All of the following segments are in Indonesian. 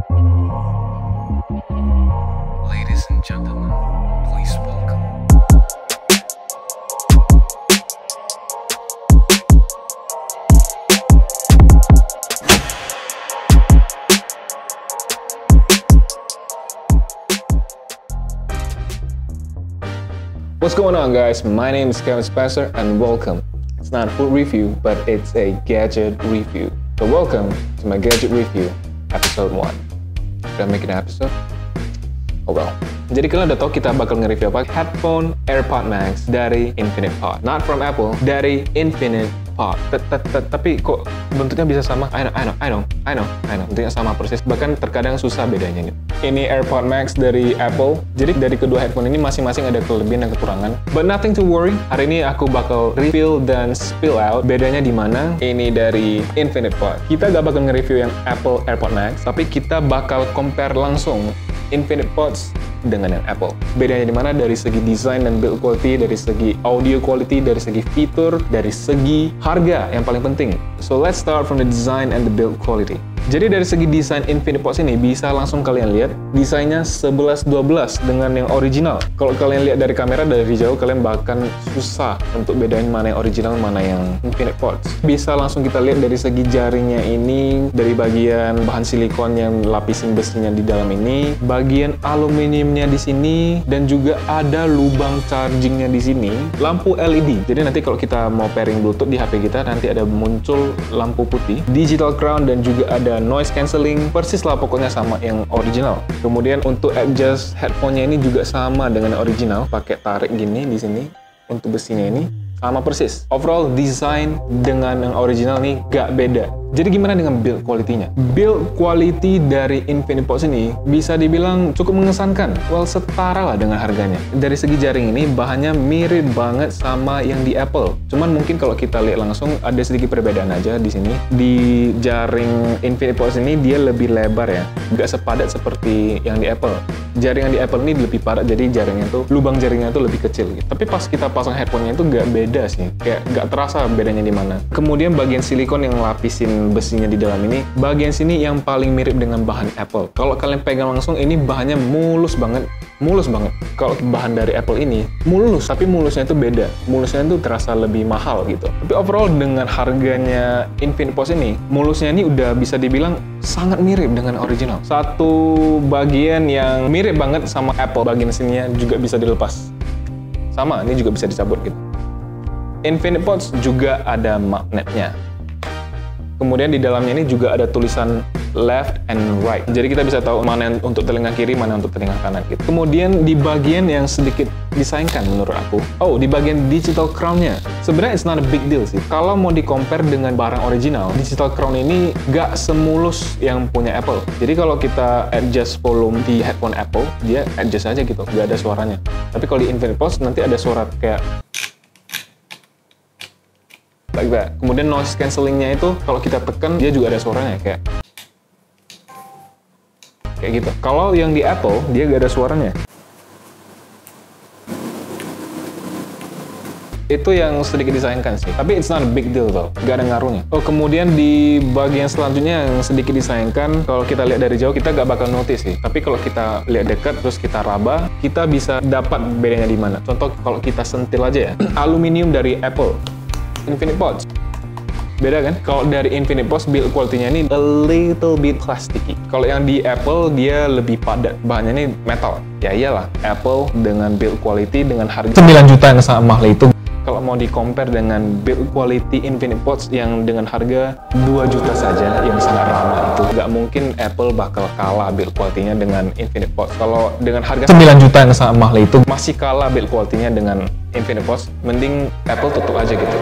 Ladies and gentlemen, please welcome. What's going on, guys? My name is Kevin Spencer and welcome. It's not a food review, but it's a gadget review. So welcome to my gadget review, episode 1. Did I make an episode? Oh well. Jadi kalian udah tahu kita bakal nge-review apa? Headphone AirPod Max dari Infinite Pod. Not from Apple, dari Infinite Pod. Tapi kok bentuknya bisa sama? I know. Bentuknya sama persis. Bahkan terkadang susah bedanya nih. Ini AirPod Max dari Apple. Jadi dari kedua headphone ini masing-masing ada kelebihan dan kekurangan. But nothing to worry. Hari ini aku bakal reveal dan spill out bedanya di mana. Ini dari Infinite Pod. Kita gak bakal nge-review yang Apple AirPod Max, tapi kita bakal compare langsung Infinite Pods dengan yang Apple. Bedanya di mana dari segi desain dan build quality, dari segi audio quality, dari segi fitur, dari segi harga yang paling penting. So let's start from the design and the build quality. Jadi dari segi desain Infinite Pods ini bisa langsung kalian lihat desainnya 11-12 dengan yang original. Kalau kalian lihat dari kamera dari jauh kalian bahkan susah untuk bedain mana yang original mana yang Infinite Pods. Bisa langsung kita lihat dari segi jaringnya ini, dari bagian bahan silikon yang lapisin besinya di dalam ini, bagian aluminiumnya di sini, dan juga ada lubang chargingnya di sini, lampu LED. Jadi nanti kalau kita mau pairing Bluetooth di HP kita nanti ada muncul lampu putih, digital crown, dan juga ada noise cancelling, persis lah pokoknya sama yang original. Kemudian untuk adjust headphone-nya ini juga sama dengan original, pakai tarik gini di sini untuk besinya ini sama persis. Overall design dengan yang original nih gak beda. Jadi gimana dengan build quality-nya? Build quality dari Infinite Pods ini bisa dibilang cukup mengesankan. Well, setara lah dengan harganya. Dari segi jaring ini bahannya mirip banget sama yang di Apple. Cuman mungkin kalau kita lihat langsung ada sedikit perbedaan aja di sini. Di jaring Infinite Pods ini dia lebih lebar ya. Gak sepadat seperti yang di Apple. Jaring yang di Apple ini lebih padat, jadi jaringnya tuh, lubang jaringnya tuh lebih kecil gitu. Tapi pas kita pasang headphone-nya itu gak beda sih. Kayak gak terasa bedanya di mana. Kemudian bagian silikon yang lapisin besinya di dalam ini, bagian sini yang paling mirip dengan bahan Apple. Kalau kalian pegang langsung, ini bahannya mulus banget. Kalau bahan dari Apple ini mulus, tapi mulusnya itu beda. Mulusnya itu terasa lebih mahal gitu. Tapi overall dengan harganya Infinite Pods ini, mulusnya ini udah bisa dibilang sangat mirip dengan original. Satu bagian yang mirip banget sama Apple, bagian sininya juga bisa dilepas. Sama, ini juga bisa dicabut gitu. Infinite Pods juga ada magnetnya. Kemudian di dalamnya ini juga ada tulisan left and right. Jadi kita bisa tahu mana yang untuk telinga kiri, mana untuk telinga kanan gitu. Kemudian di bagian yang sedikit disayangkan menurut aku, di bagian digital crown-nya. Sebenarnya it's not a big deal sih. Kalau mau di-compare dengan barang original, digital crown ini gak semulus yang punya Apple. Jadi kalau kita adjust volume di headphone Apple, dia adjust aja gitu, gak ada suaranya. Tapi kalau di Infinite Pods nanti ada suara kayak like that. Kemudian noise cancelling-nya itu kalau kita tekan dia juga ada suaranya kayak gitu. Kalau yang di Apple dia gak ada suaranya. Itu yang sedikit disayangkan sih. Tapi it's not a big deal though. Gak ada ngaruhnya. Kemudian di bagian selanjutnya yang sedikit disayangkan, kalau kita lihat dari jauh kita gak bakal notice sih. Tapi kalau kita lihat dekat terus kita raba, kita bisa dapat bedanya di mana. Contoh kalau kita sentil aja ya. Aluminium dari Apple Infinite Pods. Beda kan? Kalau dari Infinite Pods build quality-nya ini a little bit plasticky. Kalau yang di Apple dia lebih padat. Bahannya ini metal. Ya iyalah, Apple dengan build quality dengan harga 9 juta yang sangat mahal itu. Kalau mau di-compare dengan build quality Infinite Pods yang dengan harga 2 juta saja yang sangat ramah itu, nggak mungkin Apple bakal kalah build quality-nya dengan Infinite Pods. Kalau dengan harga 9 juta yang sangat mahal itu masih kalah build quality-nya dengan Infinite Pods, mending Apple tutup aja gitu.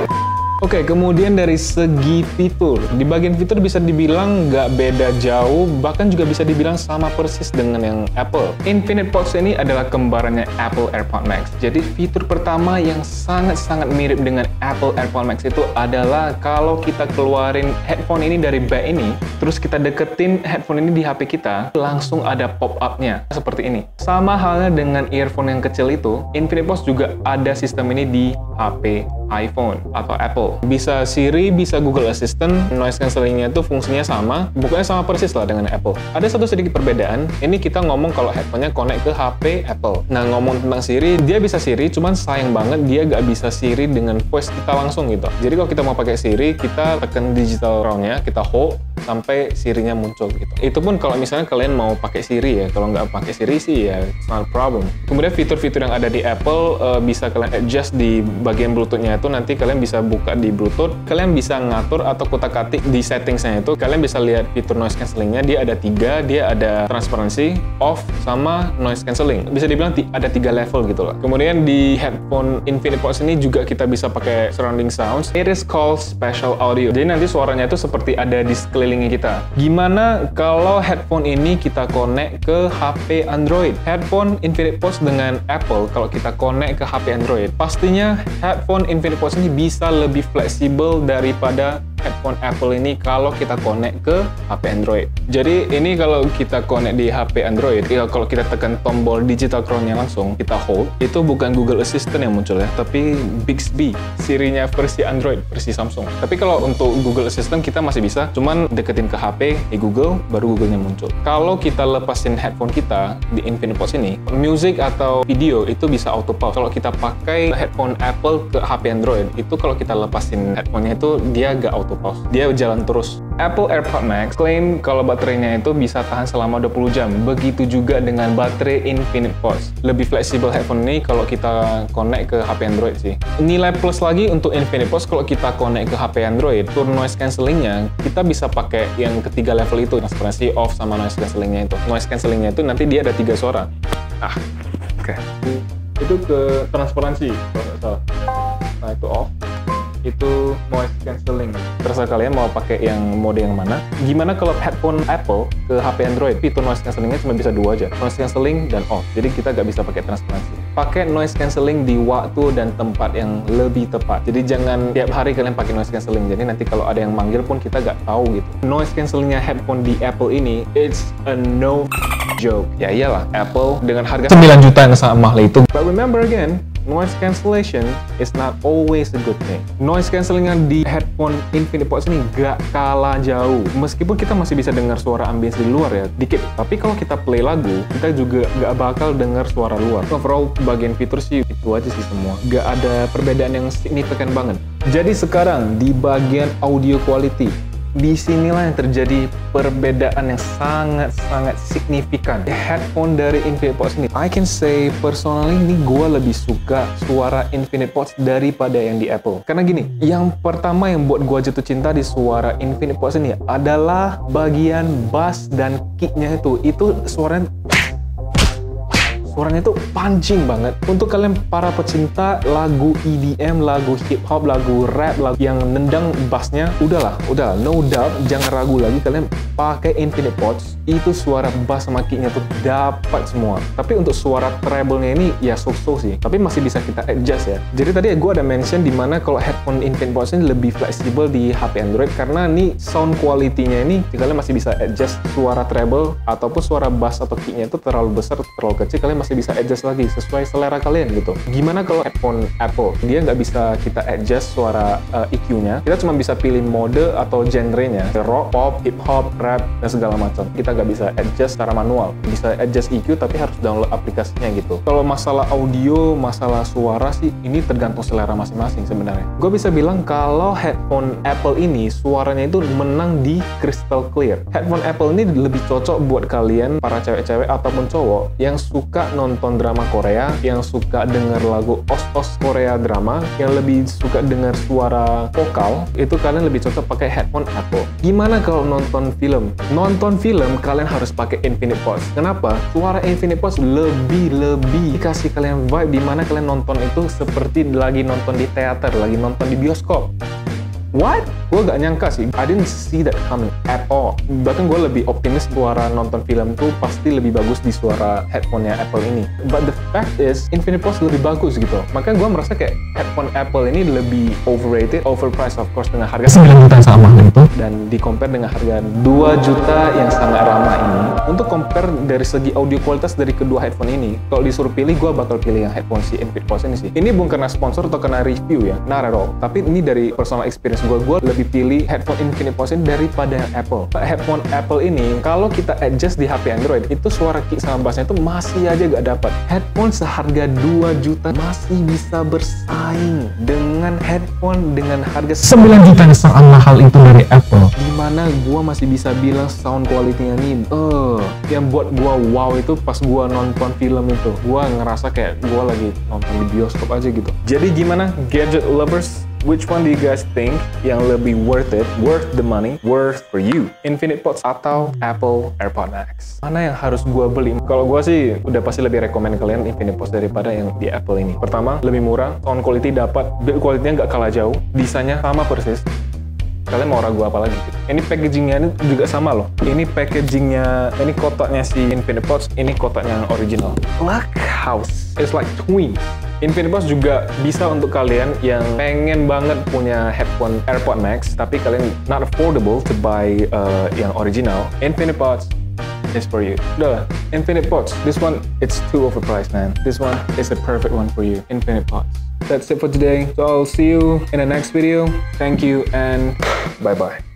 Oke, kemudian dari segi fitur, di bagian fitur bisa dibilang nggak beda jauh, bahkan juga bisa dibilang sama persis dengan yang Apple. Infinite Pods ini adalah kembarannya Apple AirPod Max. Jadi fitur pertama yang sangat-sanget mirip dengan Apple AirPod Max itu adalah kalau kita keluarin headphone ini dari bag ini, terus kita deketin headphone ini di HP kita, langsung ada pop-up-nya seperti ini. Sama halnya dengan earphone yang kecil itu, Infinite Pods juga ada sistem ini di HP iPhone atau Apple. Apple. Bisa Siri, bisa Google Assistant, noise cancellingnya itu fungsinya sama, bukannya sama persis lah dengan Apple. Ada satu sedikit perbedaan, ini kita ngomong kalau headphone-nya connect ke HP Apple. Nah, ngomong tentang Siri, dia bisa Siri, cuman sayang banget dia gak bisa Siri dengan voice kita langsung gitu. Jadi kalau kita mau pakai Siri, kita tekan digital crown-nya, kita hold, sampai Siri-nya muncul gitu. Itu pun kalau misalnya kalian mau pakai Siri ya, kalau nggak pakai Siri sih ya, it's not a problem. Kemudian fitur-fitur yang ada di Apple bisa kalian adjust di bagian Bluetooth-nya itu, nanti kalian bisa buka di Bluetooth, kalian bisa ngatur atau kutak-katik di settings-nya itu, kalian bisa lihat fitur noise cancellingnya, dia ada 3, dia ada transparency, off, sama noise cancelling. Bisa dibilang ada 3 level gitu lah. Kemudian di headphone Infinite Pods ini juga kita bisa pakai surrounding sounds. It is called spatial audio. Jadi nanti suaranya itu seperti ada di sekeliling kita. Gimana kalau headphone ini kita connect ke HP Android? Headphone Infinite Pods dengan Apple, kalau kita connect ke HP Android, pastinya headphone Infinite Pods ini bisa lebih fleksibel daripada headphone Apple ini kalau kita connect ke HP Android. Jadi ini kalau kita connect di HP Android, ya kalau kita tekan tombol digital crown-nya langsung, kita hold, itu bukan Google Assistant yang muncul ya, tapi Bixby, Siri-nya versi Android, versi Samsung. Tapi kalau untuk Google Assistant kita masih bisa, cuman deketin ke HP, di Google, baru Google-nya muncul. Kalau kita lepasin headphone kita di Infinite Pods ini, music atau video itu bisa auto pause. Kalau kita pakai headphone Apple ke HP Android, itu kalau kita lepasin headphone-nya itu dia gak auto pause. Dia jalan terus. Apple AirPods Max klaim kalau baterainya itu bisa tahan selama 20 jam. Begitu juga dengan baterai Infinite Pods. Lebih fleksibel headphone ini kalau kita connect ke HP Android sih. Nilai plus lagi untuk Infinite Pods kalau kita connect ke HP Android, fitur noise cancellingnya kita bisa pakai yang ketiga level itu, transparency, off, sama noise cancellingnya itu. Noise cancellingnya itu nanti dia ada 3 suara. Oke. Itu ke transparency kalau nggak salah. Nah, itu off. Itu noise cancelling. Terserah kalian mau pakai yang mode yang mana. Gimana kalau headphone Apple ke HP Android? Fitur noise cancellingnya cuma bisa 2 aja. Noise cancelling dan off. Jadi kita nggak bisa pakai transparansi. Pakai noise cancelling di waktu dan tempat yang lebih tepat. Jadi jangan tiap hari kalian pakai noise cancelling. Jadi nanti kalau ada yang manggil pun kita nggak tahu gitu. Noise cancellingnya headphone di Apple ini, it's a no joke. Ya iyalah, Apple dengan harga 9 juta yang sangat mahal itu. But remember again, noise cancellation is not always a good thing. Noise cancellingnya di headphone Infinite Pods ini gak kalah jauh. Meskipun kita masih bisa dengar suara ambience di luar ya, dikit. Tapi kalau kita play lagu, kita juga gak bakal dengar suara luar. Overall, bagian fitur sih itu aja sih semua. Gak ada perbedaan yang signifikan banget. Jadi sekarang di bagian audio quality, disinilah yang terjadi perbedaan yang sangat-sangat signifikan. Headphone dari Infinite Pods ini, I can say personally ini gue lebih suka suara Infinite Pods daripada yang di Apple. Karena gini, yang pertama yang buat gue jatuh cinta di suara Infinite Pods ini adalah bagian bass dan kicknya itu suaranya itu punching banget. Untuk kalian para pecinta lagu EDM, lagu hip hop, lagu rap, lagu yang nendang bassnya, udahlah, no doubt, jangan ragu lagi kalian pakai Infinite Pods. Itu suara bass sama kicknya tuh dapat semua. Tapi untuk suara treble-nya ini ya so-so sih. Tapi masih bisa kita adjust ya. Jadi tadi gue ada mention dimana kalau headphone Infinite Pods ini lebih fleksibel di HP Android karena nih sound quality-nya ini kalian masih bisa adjust suara treble ataupun suara bass atau kicknya itu terlalu besar atau terlalu kecil, kalian masih bisa adjust lagi sesuai selera kalian gitu. Gimana kalau headphone Apple? Dia nggak bisa kita adjust suara EQ-nya. Kita cuma bisa pilih mode atau genre-nya, rock, pop, hip hop, rap, dan segala macam. Kita nggak bisa adjust secara manual. Bisa adjust EQ tapi harus download aplikasinya gitu. Kalau masalah audio, masalah suara sih ini tergantung selera masing-masing sebenarnya. Gue bisa bilang kalau headphone Apple ini suaranya itu menang di crystal clear. Headphone Apple ini lebih cocok buat kalian para cewek-cewek ataupun cowok yang suka nonton drama Korea, yang suka denger lagu os-os Korea drama, yang lebih suka denger suara vokal, itu kalian lebih cocok pakai headphone Apple. Gimana kalau nonton film? Nonton film kalian harus pakai Infinite Pods. Kenapa? Suara Infinite Pods lebih kasih kalian vibe dimana kalian nonton itu seperti lagi nonton di teater, lagi nonton di bioskop. what? Gue gak nyangka sih. I didn't see that coming at all. Bahkan gue lebih optimis suara nonton film tuh pasti lebih bagus di suara headphone-nya Apple ini. But the fact is, Infinite Pods lebih bagus gitu. Makanya gue merasa kayak headphone Apple ini lebih overrated, overpriced of course dengan harga 9 juta yang sangat mahal itu. Dan di compare dengan harga 2 juta yang sangat ramah ini. Untuk compare dari segi audio kualitas dari kedua headphone ini, kalau disuruh pilih, gue bakal pilih yang headphone si Infinite Pods ini sih. Ini bukan karena sponsor atau karena review ya, not at all. Tapi ini dari personal experience gue lebih pilih headphone Infinite Pods ini daripada yang Apple. Headphone Apple ini, kalau kita adjust di HP Android, itu suara kick sama bassnya itu masih aja gak dapat. Headphone seharga 2 juta masih bisa bersaing dengan headphone dengan harga 9 juta yang sangat mahal itu dari Apple. Dimana gue masih bisa bilang sound quality-nya nih, yang buat gue wow itu pas gue nonton film itu. Gue ngerasa kayak gue lagi nonton di bioskop aja gitu. Jadi gimana gadget lovers? Which one do you guys think yang lebih worth it, worth the money, worth for you? Infinite Pods atau Apple AirPods Max? Mana yang harus gue beli? Kalau gue sih udah pasti lebih rekomend kalian Infinite Pods daripada yang di Apple ini. Pertama, lebih murah, sound quality dapat, build quality-nya nggak kalah jauh, desainnya sama persis. Kalian mau ragu apa lagi gitu? Ini packagingnya ini juga sama loh. Ini packagingnya, ini kotaknya si Infinite Pods, ini kotaknya yang original. Look how it's like twins. Infinite Pods juga bisa untuk kalian yang pengen banget punya headphone AirPods Max, tapi kalian not affordable to buy yang original. Infinite Pods is for you. Udah lah, Infinite Pods. This one, it's too overpriced, man. This one is the perfect one for you. Infinite Pods. That's it for today. So I'll see you in the next video. Thank you and bye-bye.